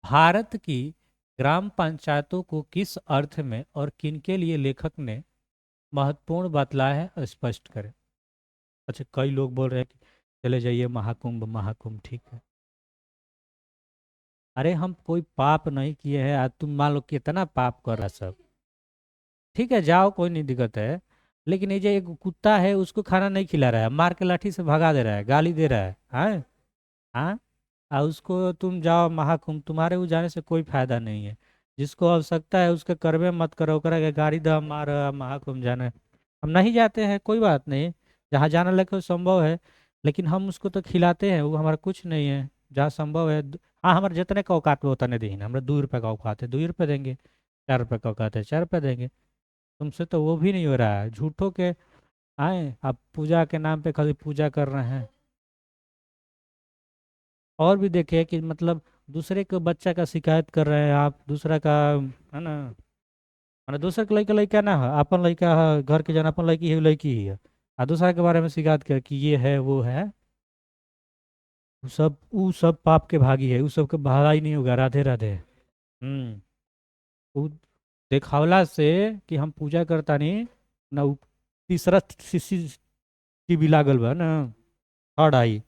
भारत की ग्राम पंचायतों को किस अर्थ में और किनके लिए लेखक ने महत्वपूर्ण बतलाया है, स्पष्ट करें। अच्छा, कई लोग बोल रहे हैं कि चले जाइए महाकुंभ, महाकुंभ ठीक है। अरे हम कोई पाप नहीं किए हैं, आज तुम मान लो कितना पाप कर रहा है सब, ठीक है जाओ, कोई नहीं दिक्कत है। लेकिन ये जो एक कुत्ता है उसको खाना नहीं खिला रहा है, मार के लाठी से भगा दे रहा है, गाली दे रहा है, हाँ। हाँ, और उसको तुम जाओ महाकुंभ, तुम्हारे वो जाने से कोई फायदा नहीं है। जिसको आवश्यकता है उसके करबे मत करो, ओकरा के गाड़ी द मार महाकुंभ जाने। हम नहीं जाते हैं, कोई बात नहीं, जहाँ जाना लगे संभव है, लेकिन हम उसको तो खिलाते हैं, वो हमारा कुछ नहीं है। जहाँ संभव है हाँ, हमारे जितने का औकात में उतने दें, हमारे 2 रुपये का औकात है 2 रुपये देंगे, 4 रुपये का औकात है 4 रुपये देंगे। तुमसे तो वो भी नहीं हो रहा है, झूठों के आए आप पूजा के नाम पे खाली पूजा कर रहे हैं। और भी देखिए कि मतलब दूसरे के बच्चा का शिकायत कर रहे हैं आप, दूसरा का, है ना, माने दूसरे के लड़का लड़का ना है, अपन लड़का है, घर के जन अपन लड़की है लड़की ही है, आ दूसरा के बारे में शिकायत कर कि ये है वो है। वो सब पाप के भागी है, वो सब के भागा ही नहीं होगा। राधे राधे। हम्म। वो दिखावला से कि हम पूजा करता नहीं ना, उ तीसरा CCTV लागल बा ना, थर्ड आई।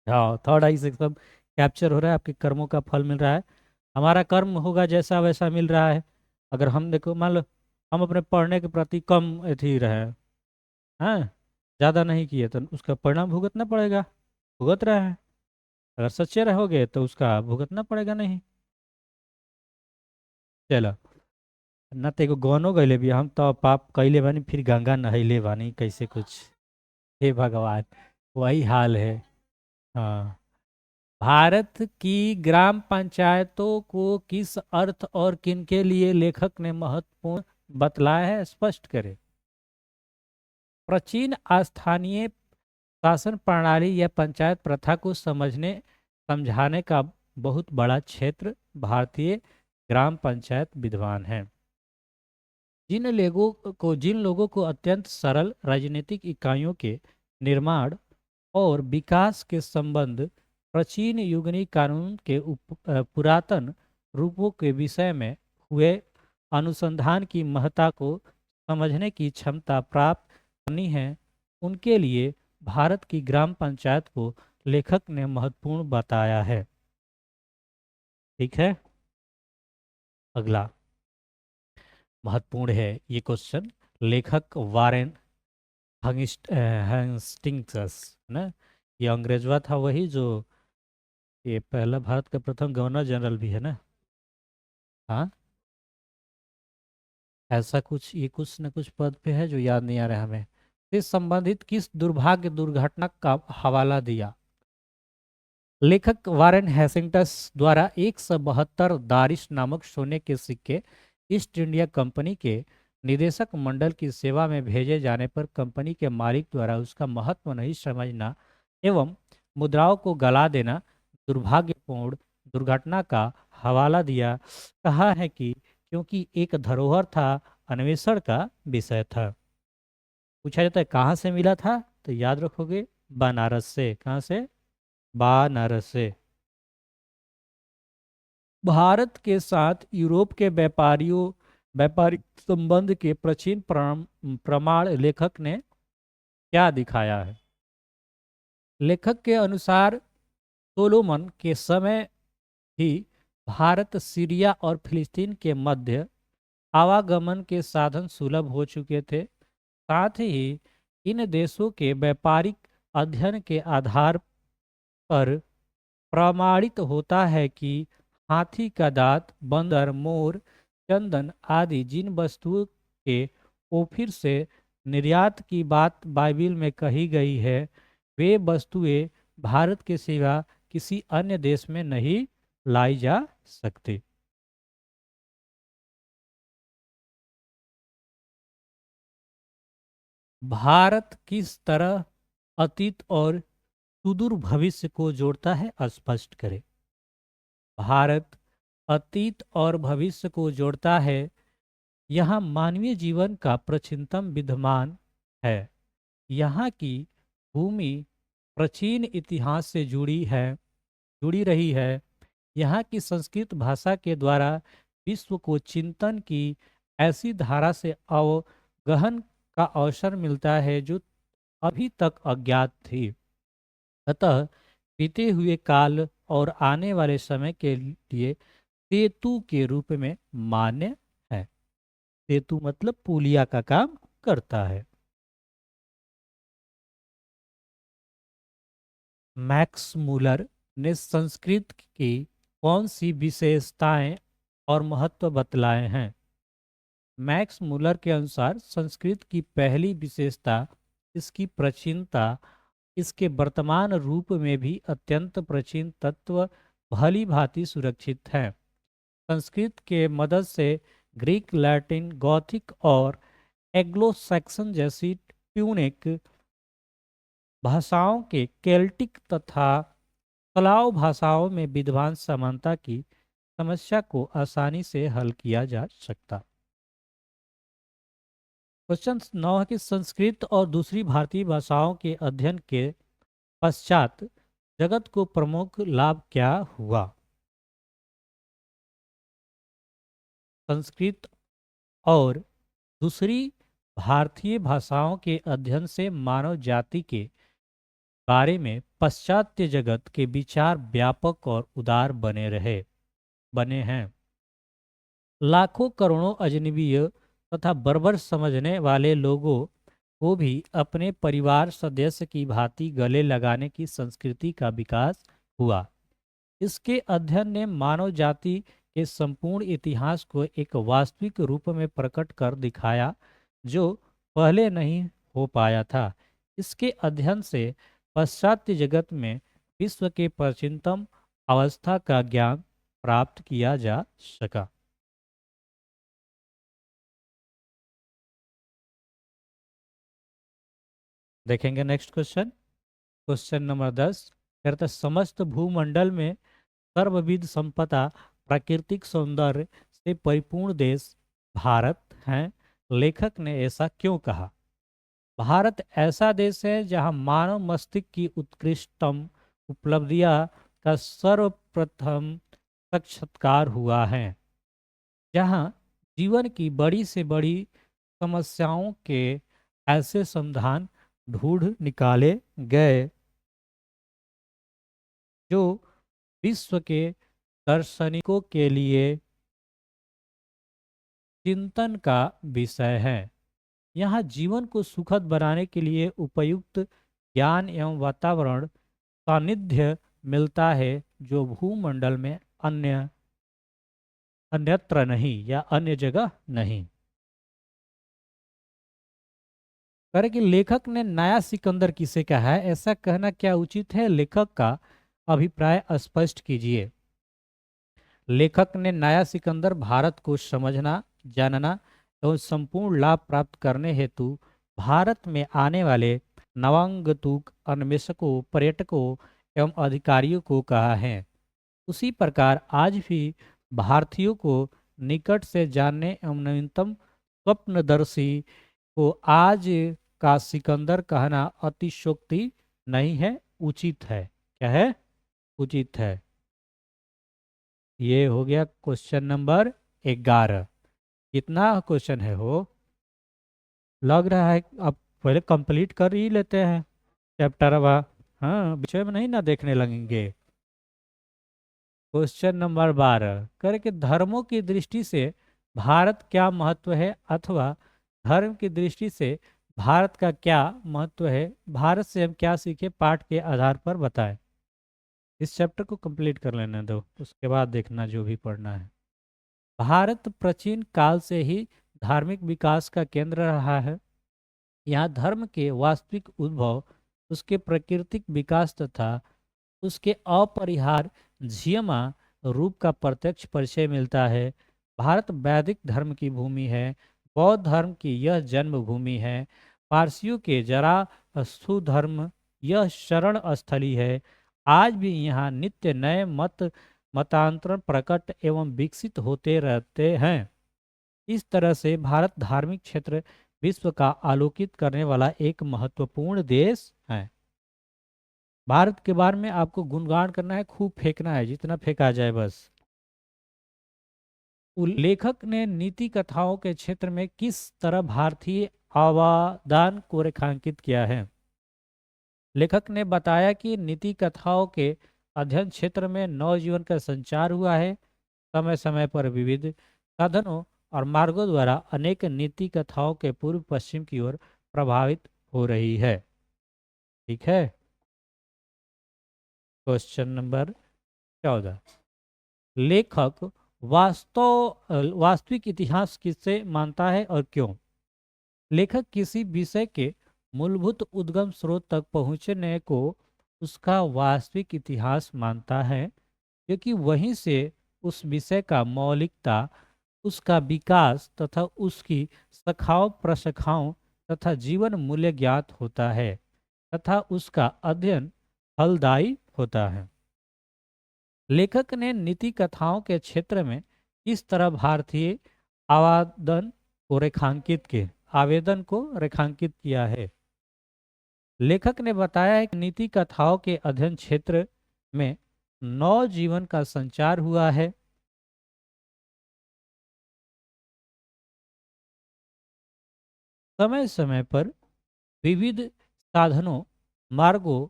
हाँ, थर्ड आई से सब कैप्चर हो रहा है, आपके कर्मों का फल मिल रहा है। हमारा कर्म होगा जैसा वैसा मिल रहा है। अगर हम देखो मान लो हम अपने पढ़ने के प्रति कम अथी रहे, हाँ, ज़्यादा नहीं किए, तो उसका परिणाम भुगतना पड़ेगा, भुगत रहे हैं। अगर सच्चे रहोगे तो उसका भुगतना पड़ेगा नहीं। चलो, ना तो एगो गौनो गैले भी, हम तो पाप कैले बानी फिर गंगा नहैले बानी, कैसे कुछ, हे भगवान, वही हाल है। हाँ, भारत की ग्राम पंचायतों को किस अर्थ और किनके लिए लेखक ने महत्वपूर्ण बतलाया है, स्पष्ट करें। प्राचीन स्थानीय शासन प्रणाली या पंचायत प्रथा को समझने समझाने का बहुत बड़ा क्षेत्र भारतीय ग्राम पंचायत विद्वान है। जिन लोगों को अत्यंत सरल राजनीतिक इकाइयों के निर्माण और विकास के संबंध, प्राचीन युगनी कानून के पुरातन रूपों के विषय में हुए अनुसंधान की महत्ता को समझने की क्षमता प्राप्त करनी है, उनके लिए भारत की ग्राम पंचायत को लेखक ने महत्वपूर्ण बताया है। ठीक है, अगला महत्वपूर्ण है ये क्वेश्चन। लेखक वारेन हेस्टिंग्स, है ना, ये अंग्रेजवा था, वही जो ये पहला भारत का प्रथम गवर्नर जनरल भी है ना। हाँ, ऐसा कुछ, ये कुछ न कुछ पद पे है जो याद नहीं आ रहा है हमें। इस संबंधित किस दुर्भाग्य दुर्घटना का हवाला दिया। लेखक वारेन हेस्टिंग्स द्वारा 172 दारिश नामक सोने के सिक्के ईस्ट इंडिया कंपनी के निदेशक मंडल की सेवा में भेजे जाने पर कंपनी के मालिक द्वारा उसका महत्व नहीं समझना एवं मुद्राओं को गला देना दुर्भाग्यपूर्ण दुर्घटना का हवाला दिया। कहा है कि क्योंकि एक धरोहर था, अन्वेषण का विषय था। पूछा जाता है कहाँ से मिला था, तो याद रखोगे बनारस से। कहाँ से? बनारस से। भारत के साथ यूरोप के व्यापारिक संबंध के प्राचीन प्रमाण लेखक ने क्या दिखाया है? लेखक के अनुसार सोलोमन के समय ही भारत, सीरिया और फिलिस्तीन के मध्य आवागमन के साधन सुलभ हो चुके थे। साथ ही इन देशों के व्यापारिक अध्ययन के आधार पर प्रमाणित होता है कि हाथी का दांत, बंदर, मोर, चंदन आदि जिन वस्तुओं के ओफिर से निर्यात की बात बाइबिल में कही गई है, वे वस्तुएं भारत के सिवा किसी अन्य देश में नहीं लाई जा सकती। भारत किस तरह अतीत और सुदूर भविष्य को जोड़ता है, स्पष्ट करें। भारत अतीत और भविष्य को जोड़ता है। यहाँ मानवीय जीवन का प्राचीनतम विद्यमान है। यहाँ की भूमि प्राचीन इतिहास से जुड़ी रही है। यहाँ की संस्कृत भाषा के द्वारा विश्व को चिंतन की ऐसी धारा से अवगहन का अवसर मिलता है जो अभी तक अज्ञात थी। अतः बीते हुए काल और आने वाले समय के लिए सेतु के रूप में मान्य है। सेतु मतलब पुलिया का काम करता है। मैक्स मूलर ने संस्कृत की कौन सी विशेषताएं और महत्व बतलाए हैं? मैक्स मूलर के अनुसार संस्कृत की पहली विशेषता इसकी प्राचीनता, इसके वर्तमान रूप में भी अत्यंत प्राचीन तत्व भली भांति सुरक्षित है। संस्कृत के मदद से ग्रीक, लैटिन, गॉथिक और एग्लो सैक्सन जैसी ट्यूनिक भाषाओं के केल्टिक तथा स्लाव भाषाओं में विद्वान समानता की समस्या को आसानी से हल किया जा सकता। क्वेश्चन 9 है कि संस्कृत और दूसरी भारतीय भाषाओं के अध्ययन के पश्चात जगत को प्रमुख लाभ क्या हुआ? संस्कृत और दूसरी भारतीय भाषाओं के अध्ययन से मानव जाति के बारे में पाश्चात्य जगत के विचार व्यापक और उदार बने हैं। लाखों करोड़ों अजनबीय तथा बर्बर समझने वाले लोगों को भी अपने परिवार सदस्य की भांति गले लगाने की संस्कृति का विकास हुआ। इसके अध्ययन ने मानव जाति के संपूर्ण इतिहास को एक वास्तविक रूप में प्रकट कर दिखाया जो पहले नहीं हो पाया था। इसके अध्ययन से पाश्चात्य जगत में विश्व के प्राचीनतम अवस्था का ज्ञान प्राप्त किया जा सका। देखेंगे नेक्स्ट क्वेश्चन। क्वेश्चन नंबर 10 कहता है, समस्त भूमंडल में सर्वविध संपदा, प्राकृतिक सौंदर्य से परिपूर्ण देश भारत है। लेखक ने ऐसा क्यों कहा? भारत ऐसा देश है जहां मानव मस्तिष्क की उत्कृष्टतम उपलब्धियां का सर्वप्रथम साक्षात्कार हुआ है, जहां जीवन की बड़ी से बड़ी समस्याओं के ऐसे समाधान ढूंढ निकाले गए जो विश्व के दार्शनिकों के लिए चिंतन का विषय है। यहाँ जीवन को सुखद बनाने के लिए उपयुक्त ज्ञान एवं वातावरण सानिध्य मिलता है जो भूमंडल में अन्यत्र नहीं या अन्य जगह नहीं। करे कि लेखक ने नया सिकंदर किसे कहा है, ऐसा कहना क्या उचित है? लेखक का अभिप्राय स्पष्ट कीजिए। लेखक ने नया सिकंदर भारत को समझना, जानना एवं संपूर्ण लाभ प्राप्त करने हेतु भारत में आने वाले नवागंतुक अन्वेषकों, पर्यटकों एवं अधिकारियों को कहा है। उसी प्रकार आज भी भारतीयों को निकट से जानने एवं नवीनतम स्वप्नदर्शी को आज का सिकंदर कहना अतिशयोक्ति नहीं है, उचित है। क्या है? उचित है। ये हो गया क्वेश्चन नंबर 11। कितना क्वेश्चन है हो? लग रहा है अब पहले कंप्लीट कर ही लेते हैं चैप्टर। अब हाँ, बीच में नहीं ना देखने लगेंगे। क्वेश्चन नंबर 12 करके धर्मों की दृष्टि से भारत क्या महत्व है, अथवा धर्म की दृष्टि से भारत का क्या महत्व है, भारत से हम क्या सीखे, पाठ के आधार पर बताएं। इस चैप्टर को कंप्लीट कर लेने दो, उसके बाद देखना जो भी पढ़ना है। भारत प्राचीन काल से ही धार्मिक विकास का केंद्र रहा है। यहाँ धर्म के वास्तविक उद्भव, उसके प्राकृतिक विकास तथा उसके अपरिहार्य झियमा रूप का प्रत्यक्ष परिचय मिलता है। भारत वैदिक धर्म की भूमि है, बौद्ध धर्म की यह जन्मभूमि है, पारसियों के जरास्थु धर्म यह शरण स्थली है। आज भी यहाँ नित्य नए मतांतरण प्रकट एवं विकसित होते रहते हैं। इस तरह से भारत धार्मिक क्षेत्र विश्व का आलोकित करने वाला एक महत्वपूर्ण देश है। भारत के बारे में आपको गुणगान करना है, खूब फेंकना है, जितना फेंका जाए बस। लेखक ने नीति कथाओं के क्षेत्र में किस तरह भारतीय अवदान को रेखांकित किया है? लेखक ने बताया कि नीति कथाओं के अध्ययन क्षेत्र में नवजीवन का संचार हुआ है। समय समय पर विविध साधनों और मार्गों द्वारा अनेक नीति कथाओं के पूर्व पश्चिम की ओर प्रभावित हो रही है। ठीक है। क्वेश्चन नंबर 14 लेखक वास्तविक इतिहास किससे मानता है और क्यों? लेखक किसी विषय के मूलभूत उद्गम स्रोत तक पहुंचने को उसका वास्तविक इतिहास मानता है, क्योंकि वहीं से उस विषय का मौलिकता, उसका विकास तथा उसकी शाखाओं प्रशाखाओं तथा जीवन मूल्य ज्ञात होता है तथा उसका अध्ययन फलदायी होता है। लेखक ने नीति कथाओं के क्षेत्र में किस तरह भारतीय आवेदन को रेखांकित किया है? लेखक ने बताया है कि नीति कथाओं के अध्ययन क्षेत्र में नव जीवन का संचार हुआ है। समय समय पर विविध साधनों मार्गों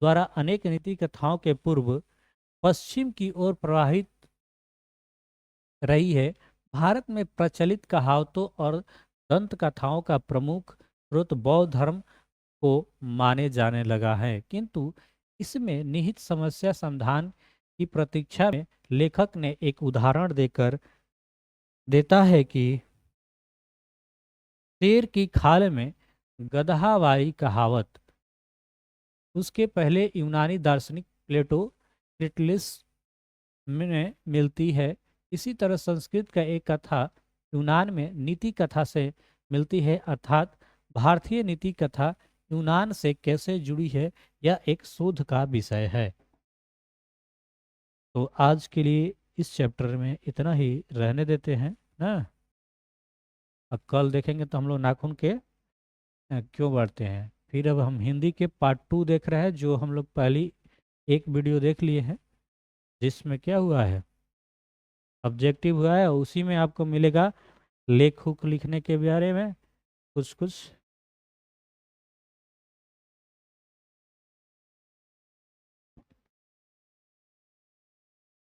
द्वारा अनेक नीति कथाओं के पूर्व पश्चिम की ओर प्रवाहित रही है। भारत में प्रचलित कहावतों और दंत कथाओं का प्रमुख स्रोत बौद्ध धर्म को माने जाने लगा है, किंतु इसमें निहित समस्या समाधान की प्रतीक्षा में लेखक ने एक उदाहरण देकर देता है कि शेर की खाल में गदहा वाली कहावत उसके पहले यूनानी दार्शनिक प्लेटो क्रिटलिस में मिलती है। इसी तरह संस्कृत का एक कथा यूनान में नीति कथा से मिलती है, अर्थात भारतीय नीति कथा यूनान से कैसे जुड़ी है, यह एक शोध का विषय है। तो आज के लिए इस चैप्टर में इतना ही रहने देते हैं ना। अब कल देखेंगे तो हम लोग नाखून के क्यों बढ़ते हैं। फिर अब हम हिंदी के पार्ट 2 देख रहे हैं, जो हम लोग पहली एक वीडियो देख लिए हैं, जिसमें क्या हुआ है, ऑब्जेक्टिव हुआ है। उसी में आपको मिलेगा लेख लिखने के बारे में कुछ कुछ